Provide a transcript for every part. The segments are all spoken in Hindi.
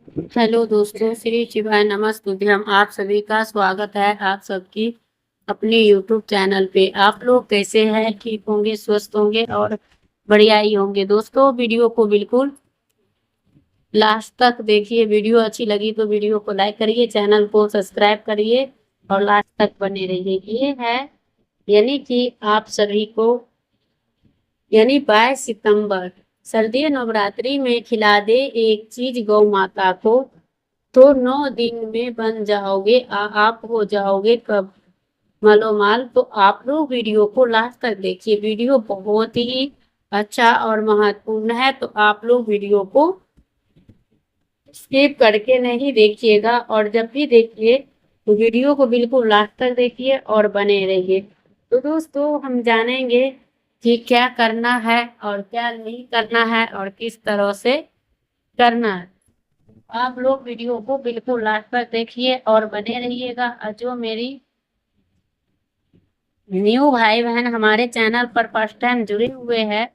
हेलो दोस्तों, श्री शिवाय नमस्तुभ्यम। आप सभी का स्वागत है आप सबकी अपने यूट्यूब चैनल पे। आप लोग कैसे हैं? ठीक होंगे, स्वस्थ होंगे और बढ़िया ही होंगे। दोस्तों, वीडियो को बिल्कुल लास्ट तक देखिए। वीडियो अच्छी लगी तो वीडियो को लाइक करिए, चैनल को सब्सक्राइब करिए और लास्ट तक बने रहिए। ये है यानी कि आप सभी को 22 सितंबर सर्दी नवरात्रि में खिला दे एक चीज गौ माता को, तो 9 दिन में बन जाओगे, आप हो जाओगे कब मालोमाल। तो आप लोग वीडियो को लास्ट तक देखिए। वीडियो बहुत ही अच्छा और महत्वपूर्ण है, तो आप लोग वीडियो को स्किप करके नहीं देखिएगा और जब भी देखिए तो वीडियो को बिल्कुल लास्ट तक देखिए और बने रहिए। तो दोस्तों, हम जानेंगे कि क्या करना है और क्या नहीं करना है और किस तरह से करना है। आप लोग वीडियो को बिल्कुल लास्ट तक देखिए और बने रहिएगा। और जो मेरी न्यू भाई बहन हमारे चैनल पर फर्स्ट टाइम जुड़े हुए हैं,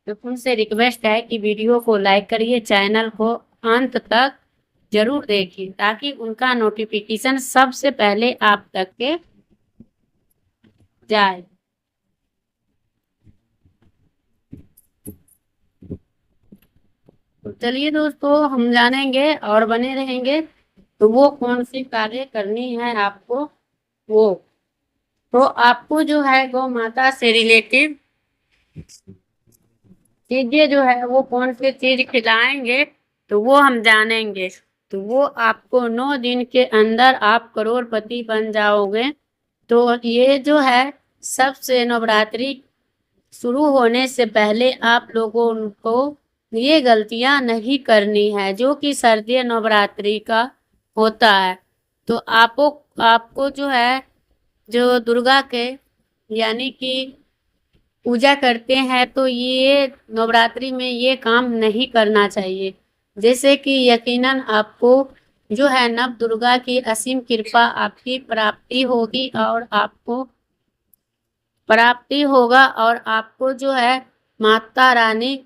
तो उनसे रिक्वेस्ट है कि वीडियो को लाइक करिए, चैनल को अंत तक जरूर देखिए ताकि उनका नोटिफिकेशन सबसे पहले आप तक के जाए। तो चलिए दोस्तों, हम जानेंगे और बने रहेंगे। तो वो कौन सी कार्य करनी है आपको, वो तो आपको जो है गौ माता से रिलेटेड चीजें जो है वो कौन सी चीज खिलाएंगे तो वो हम जानेंगे। तो वो आपको 9 दिन के अंदर आप करोड़पति बन जाओगे। तो ये जो है सबसे नवरात्रि शुरू होने से पहले आप लोगों को ये गलतियां नहीं करनी है जो कि शारदीय नवरात्रि का होता है। तो आपको आपको जो है जो दुर्गा के यानी कि पूजा करते हैं तो ये नवरात्रि में ये काम नहीं करना चाहिए। जैसे कि यकीनन आपको जो है नव दुर्गा की असीम कृपा आपकी प्राप्ति होगी और आपको प्राप्ति होगा और आपको जो है माता रानी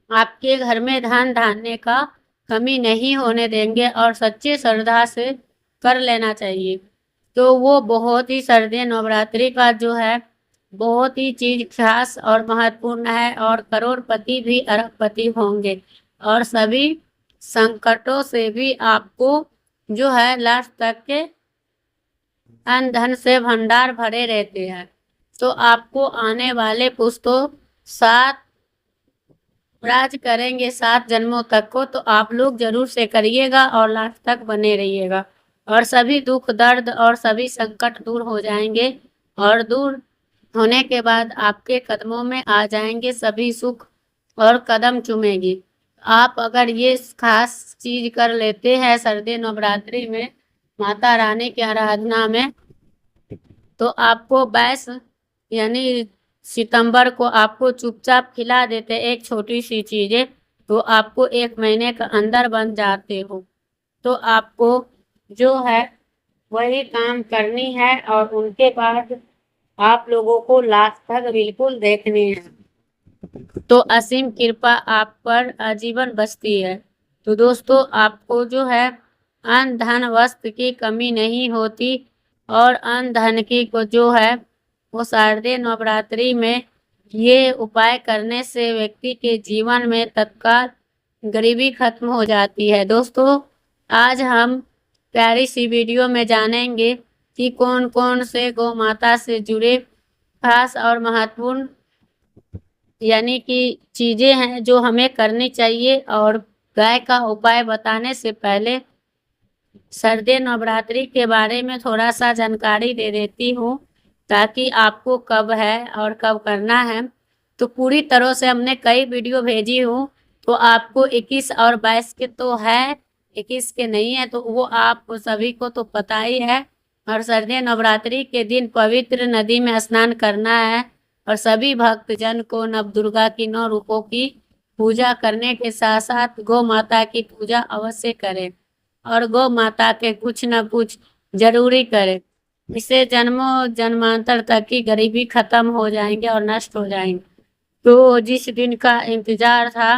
आपके घर में धन धान्य का कमी नहीं होने देंगे और सच्चे श्रद्धा से कर लेना चाहिए। तो वो बहुत ही शारदीय नवरात्रि का जो है बहुत ही चीज खास और महत्वपूर्ण है और करोड़पति भी अरबपति होंगे और सभी संकटों से भी आपको जो है लास्ट तक के अन्न धन से भंडार भरे रहते हैं। तो आपको आने वाले पुश्तों सात राज करेंगे 7 जन्मों तक को, तो आप लोग जरूर से करिएगा और लास्ट तक बने रहिएगा और सभी दुख दर्द और सभी संकट दूर हो जाएंगे और दूर होने के बाद आपके कदमों में आ जाएंगे सभी सुख और कदम चूमेगी। आप अगर ये खास चीज कर लेते हैं सर्दी नवरात्रि में माता रानी की आराधना में, तो आपको 22 यानी सितंबर को आपको चुपचाप खिला देते एक छोटी सी चीजें, तो आपको 1 महीने के अंदर बन जाते हो। तो आपको जो है वही काम करनी है और उनके बाद आप लोगों को लास्ट तक बिल्कुल देखनी है। तो असीम कृपा आप पर आजीवन बसती है। तो दोस्तों, आपको जो है अन्न धन वस्त्र की कमी नहीं होती और अन्न धन की को जो है वो शारदीय नवरात्रि में ये उपाय करने से व्यक्ति के जीवन में तत्काल गरीबी खत्म हो जाती है। दोस्तों, आज हम प्यारी सी वीडियो में जानेंगे कि कौन कौन से गौ माता से जुड़े खास और महत्वपूर्ण यानी कि चीजें हैं जो हमें करनी चाहिए। और गाय का उपाय बताने से पहले शारदीय नवरात्रि के बारे में थोड़ा सा जानकारी दे देती हूँ ताकि आपको कब है और कब करना है। तो पूरी तरह से हमने कई वीडियो भेजी हूँ, तो आपको 21 और 22 के तो है, 21 के नहीं है, तो वो आप सभी को तो पता ही है। और शारदीय नवरात्रि के दिन पवित्र नदी में स्नान करना है और सभी भक्तजन को नव दुर्गा की 9 रूपों की पूजा करने के साथ साथ गौ माता की पूजा अवश्य करें और गौ माता के कुछ न कुछ जरूरी करें। इससे जन्मों जन्मांतर तक की गरीबी खत्म हो जाएंगे और नष्ट हो जाएंगे। तो जिस दिन का इंतजार था,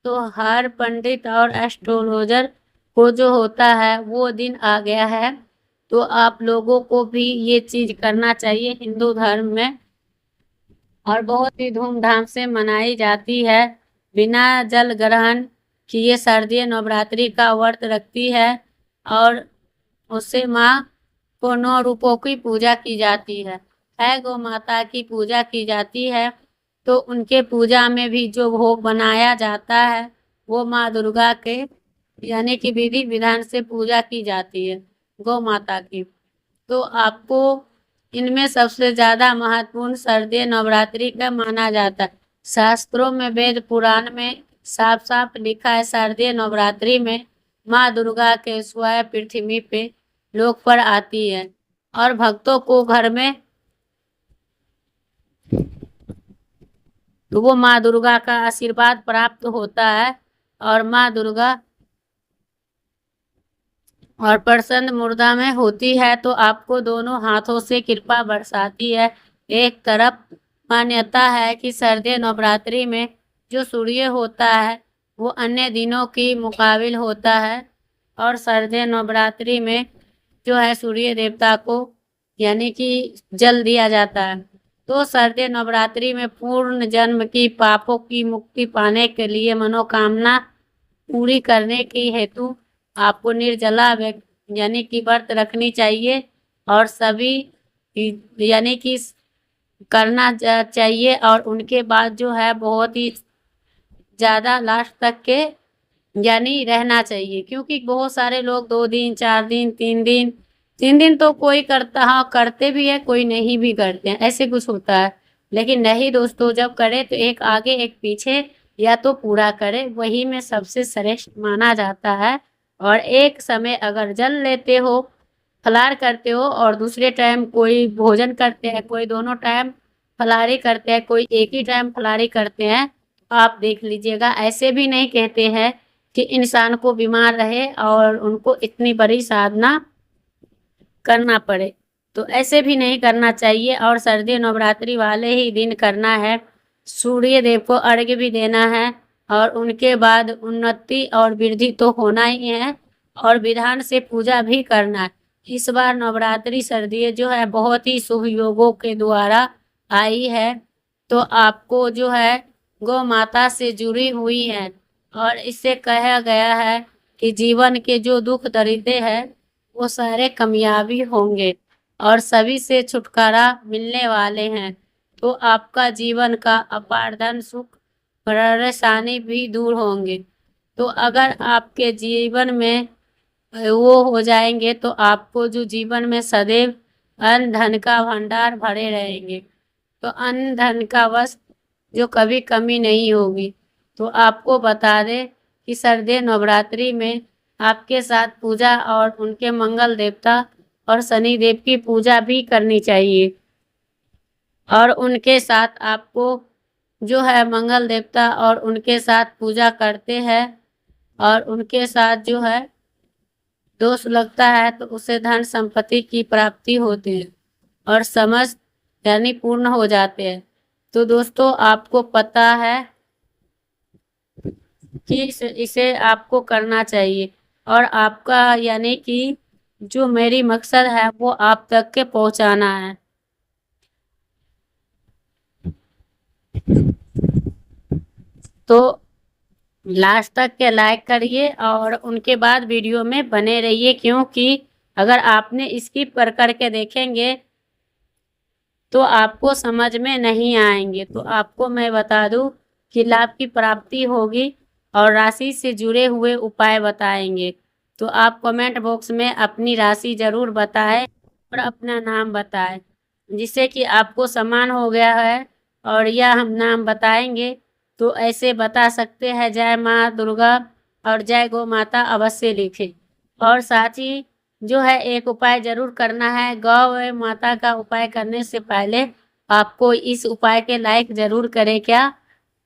तो हर पंडित और एस्ट्रोलॉजर को जो होता है वो दिन आ गया है। तो आप लोगों को भी ये चीज़ करना चाहिए हिंदू धर्म में, और बहुत ही धूमधाम से मनाई जाती है। बिना जल ग्रहण किए शारदीय नवरात्रि का व्रत रखती है, और उससे माँ को 9 रूपों की पूजा की जाती है गौ माता की पूजा की जाती है। तो उनके पूजा में भी जो भोग बनाया जाता है वो माँ दुर्गा के यानी कि विधि विधान से पूजा की जाती है गौ माता की। तो आपको इनमें सबसे ज़्यादा महत्वपूर्ण शारदीय नवरात्रि का माना जाता है। शास्त्रों में, वेद पुराण में साफ साफ लिखा है, शारदीय नवरात्रि में माँ दुर्गा के स्वयं पृथ्वी पे लोक पर आती है, और भक्तों को घर में तो वो माँ दुर्गा का आशीर्वाद प्राप्त होता है, और माँ दुर्गा और प्रसन्न मुर्दा में होती है तो आपको दोनों हाथों से कृपा बरसाती है। एक तरफ मान्यता है कि शारदीय नवरात्रि में जो सूर्य होता है वो अन्य दिनों की मुकाबिल होता है, और शारदीय नवरात्रि में जो है सूर्य देवता को यानी कि जल दिया जाता है। तो शारदीय नवरात्रि में पूर्ण जन्म की पापों की मुक्ति पाने के लिए मनोकामना पूरी करने की हेतु आपको निर्जला यानी कि व्रत रखनी चाहिए, और सभी यानी कि करना चाहिए। और उनके बाद जो है बहुत ही ज़्यादा लास्ट तक के यानी रहना चाहिए, क्योंकि बहुत सारे लोग 2 दिन 4 दिन 3 दिन तो कोई करता, हाँ करते भी है, कोई नहीं भी करते हैं, ऐसे कुछ होता है। लेकिन नहीं दोस्तों, जब करे तो एक आगे एक पीछे या तो पूरा करे, वही में सबसे श्रेष्ठ माना जाता है। और एक समय अगर जल लेते हो, फलाहार करते हो, और दूसरे टाइम कोई भोजन करते हैं, कोई दोनों टाइम फलाहारी करते हैं, कोई एक ही टाइम फलाहारी करते हैं, आप देख लीजिएगा। ऐसे भी नहीं कहते हैं कि इंसान को बीमार रहे और उनको इतनी बड़ी साधना करना पड़े, तो ऐसे भी नहीं करना चाहिए। और शारदीय नवरात्रि वाले ही दिन करना है। सूर्य देव को अर्घ्य भी देना है, और उनके बाद उन्नति और वृद्धि तो होना ही है, और विधान से पूजा भी करना है। इस बार नवरात्रि शारदीय जो है बहुत ही शुभ योगों के द्वारा आई है, तो आपको जो है गौ माता से जुड़ी हुई है, और इससे कहा गया है कि जीवन के जो दुख दरिद्र है वो सारे कामयाबी होंगे, और सभी से छुटकारा मिलने वाले हैं। तो आपका जीवन का अपार धन सुख परेशानी भी दूर होंगे। तो अगर आपके जीवन में वो हो जाएंगे तो आपको जो जीवन में सदैव अन्न धन का भंडार भरे रहेंगे, तो अन्न धन का बस जो कभी कमी नहीं होगी। तो आपको बता दें कि शारदीय नवरात्रि में आपके साथ पूजा और उनके मंगल देवता और शनि देव की पूजा भी करनी चाहिए, और उनके साथ आपको जो है मंगल देवता और उनके साथ पूजा करते हैं, और उनके साथ जो है दोष लगता है तो उसे धन संपत्ति की प्राप्ति होती है, और समस्त यानी पूर्ण हो जाते हैं। तो दोस्तों आपको पता है कि इसे आपको करना चाहिए, और आपका यानी कि जो मेरी मकसद है वो आप तक के पहुंचाना है। तो लास्ट तक के लाइक करिए और उनके बाद वीडियो में बने रहिए, क्योंकि अगर आपने स्किप कर करके देखेंगे तो आपको समझ में नहीं आएंगे। तो आपको मैं बता दूं कि लाभ की प्राप्ति होगी, और राशि से जुड़े हुए उपाय बताएंगे। तो आप कमेंट बॉक्स में अपनी राशि जरूर बताएं और अपना नाम बताएं, जिससे कि आपको समान हो गया है। और यह हम नाम बताएंगे तो ऐसे बता सकते हैं जय माँ दुर्गा और जय गौ माता अवश्य लिखें। और साथ ही जो है एक उपाय जरूर करना है। गौ माता का उपाय करने से पहले आपको इस उपाय के लायक जरूर करें क्या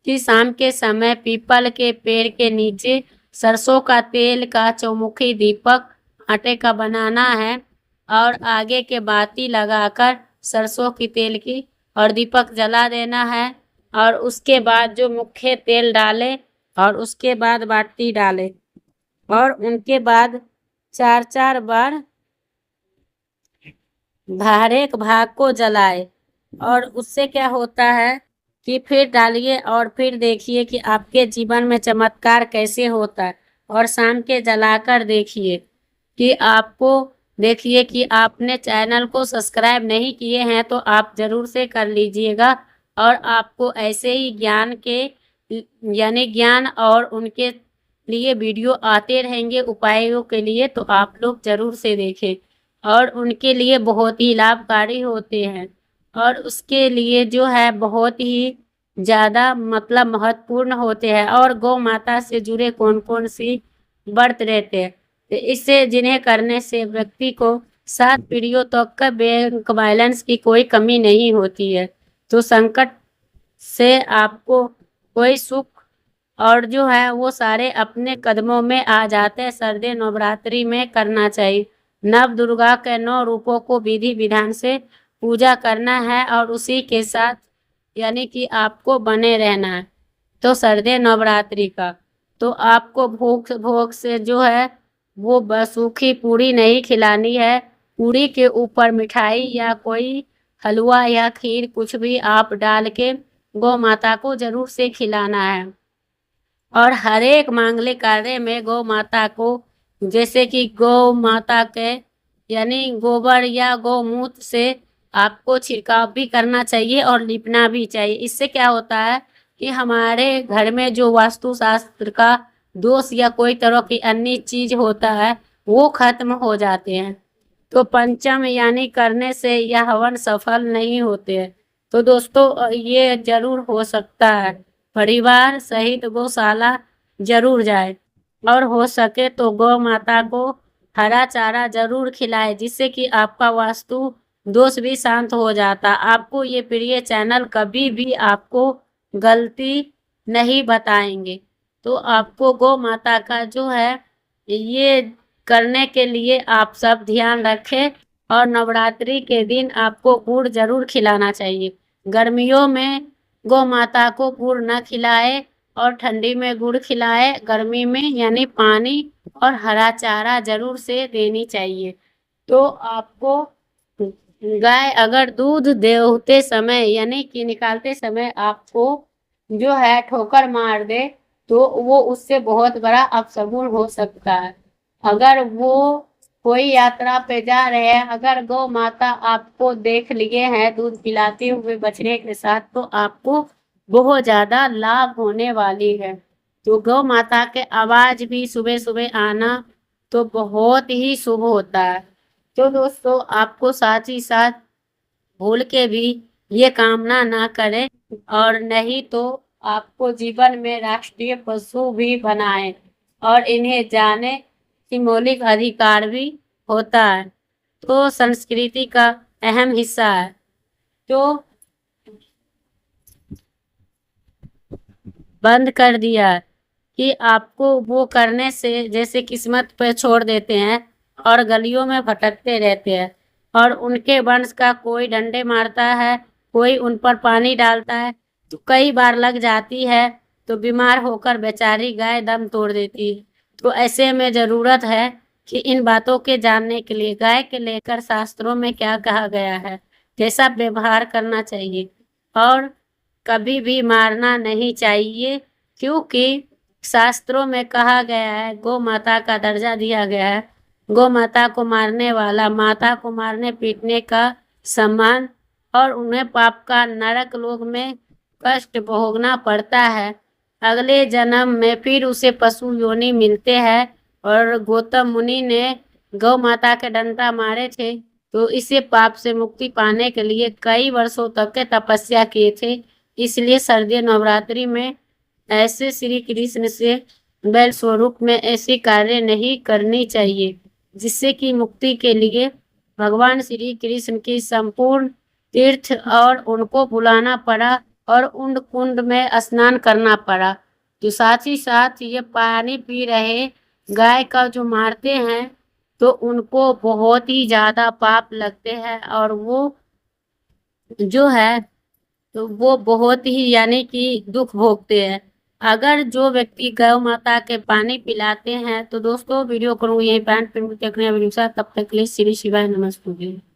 कि शाम के समय पीपल के पेड़ के नीचे सरसों का तेल का चौमुखी दीपक आटे का बनाना है, और आगे के बाती लगाकर सरसों की तेल की और दीपक जला देना है, और उसके बाद जो मुख्य तेल डालें और उसके बाद बाती डालें, और उनके बाद 4-4 बार हर एक भाग को जलाए। और उससे क्या होता है कि फिर डालिए और फिर देखिए कि आपके जीवन में चमत्कार कैसे होता है। और शाम के जलाकर देखिए कि आपको, देखिए कि आपने चैनल को सब्सक्राइब नहीं किए हैं तो आप ज़रूर से कर लीजिएगा। और आपको ऐसे ही ज्ञान के यानी ज्ञान और उनके लिए वीडियो आते रहेंगे उपायों के लिए, तो आप लोग ज़रूर से देखें। और उनके लिए बहुत ही लाभकारी होते हैं और उसके लिए जो है बहुत ही ज़्यादा मतलब महत्वपूर्ण होते हैं। और गौ माता से जुड़े कौन कौन सी व्रत रहते हैं, तो इससे जिन्हें करने से व्यक्ति को 7 पीढ़ियों तक का बैंक बैलेंस की कोई कमी नहीं होती है। तो संकट से आपको कोई सुख और जो है वो सारे अपने कदमों में आ जाते हैं। शारदीय नवरात्रि में करना चाहिए। नव दुर्गा के 9 रूपों को विधि विधान से पूजा करना है और उसी के साथ यानी कि आपको बने रहना है। तो शारदीय नवरात्रि का तो आपको भूख भोग से जो है वो बस सूखी पूरी नहीं खिलानी है। पूरी के ऊपर मिठाई या कोई हलवा या खीर कुछ भी आप डाल के गौ माता को जरूर से खिलाना है। और हर एक मांगलिक कार्य में गौ माता को, जैसे कि गौ माता के यानी गोबर या गौमूत्र से आपको छिड़काव भी करना चाहिए और लिपना भी चाहिए। इससे क्या होता है कि हमारे घर में जो वास्तु शास्त्र का दोष या कोई तरह की अन्य चीज होता है वो खत्म हो जाते हैं। तो पंचम यानी करने से यह हवन सफल नहीं होते हैं। तो दोस्तों ये जरूर हो सकता है, परिवार सहित गौशाला जरूर जाए और हो सके तो गौ माता को हरा चारा जरूर खिलाए, जिससे कि आपका वास्तु दोष भी शांत हो जाता। आपको ये प्रिय चैनल कभी भी आपको गलती नहीं बताएंगे। तो आपको गौ माता का जो है ये करने के लिए आप सब ध्यान रखें। और नवरात्रि के दिन आपको गुड़ जरूर खिलाना चाहिए। गर्मियों में गौ माता को गुड़ न खिलाए और ठंडी में गुड़ खिलाए। गर्मी में यानी पानी और हरा चारा जरूर से देनी चाहिए। तो आपको गाय अगर दूध देते समय यानी कि निकालते समय आपको जो है ठोकर मार दे तो वो उससे बहुत बड़ा अपशगुन हो सकता है। अगर वो कोई यात्रा पे जा रहे हैं, अगर गौ माता आपको देख लिए हैं दूध पिलाते हुए बछड़े के साथ, तो आपको बहुत ज्यादा लाभ होने वाली है। तो गौ माता के आवाज भी सुबह सुबह आना तो बहुत ही शुभ होता है। तो दोस्तों आपको साथ ही साथ भूल के भी ये कामना ना करें और नहीं तो आपको जीवन में राष्ट्रीय पशु भी बनाएं और इन्हें जाने कि मौलिक अधिकार भी होता है। तो संस्कृति का अहम हिस्सा है। तो बंद कर दिया है कि आपको वो करने से जैसे किस्मत पे छोड़ देते हैं और गलियों में भटकते रहते हैं और उनके वंश का कोई डंडे मारता है, कोई उन पर पानी डालता है तो कई बार लग जाती है तो बीमार होकर बेचारी गाय दम तोड़ देती है। तो ऐसे में ज़रूरत है कि इन बातों के जानने के लिए गाय के लेकर शास्त्रों में क्या कहा गया है, कैसा व्यवहार करना चाहिए और कभी भी मारना नहीं चाहिए, क्योंकि शास्त्रों में कहा गया है, गौ माता का दर्जा दिया गया है। गौ माता को मारने वाला माता को मारने पीटने का सम्मान और उन्हें पाप का नरक लोक में कष्ट भोगना पड़ता है। अगले जन्म में फिर उसे पशु योनि मिलते हैं। और गौतम मुनि ने गौ माता के डंडा मारे थे तो इसे पाप से मुक्ति पाने के लिए कई वर्षों तक के तपस्या किए थे। इसलिए शारदीय नवरात्रि में ऐसे श्री कृष्ण से बैल स्वरूप में ऐसी कार्य नहीं करनी चाहिए, जिससे कि मुक्ति के लिए भगवान श्री कृष्ण की संपूर्ण तीर्थ और उनको बुलाना पड़ा और उन कुंड में स्नान करना पड़ा। तो साथ ही साथ ये पानी पी रहे गाय का जो मारते हैं तो उनको बहुत ही ज्यादा पाप लगते हैं और वो जो है तो वो बहुत ही यानी कि दुख भोगते हैं। अगर जो व्यक्ति गौ माता के पानी पिलाते हैं। तो दोस्तों वीडियो करूँगी यहीं पे एंड, फिर देखने वीडियो तब तक के लिए श्री शिवाय नमस्ते।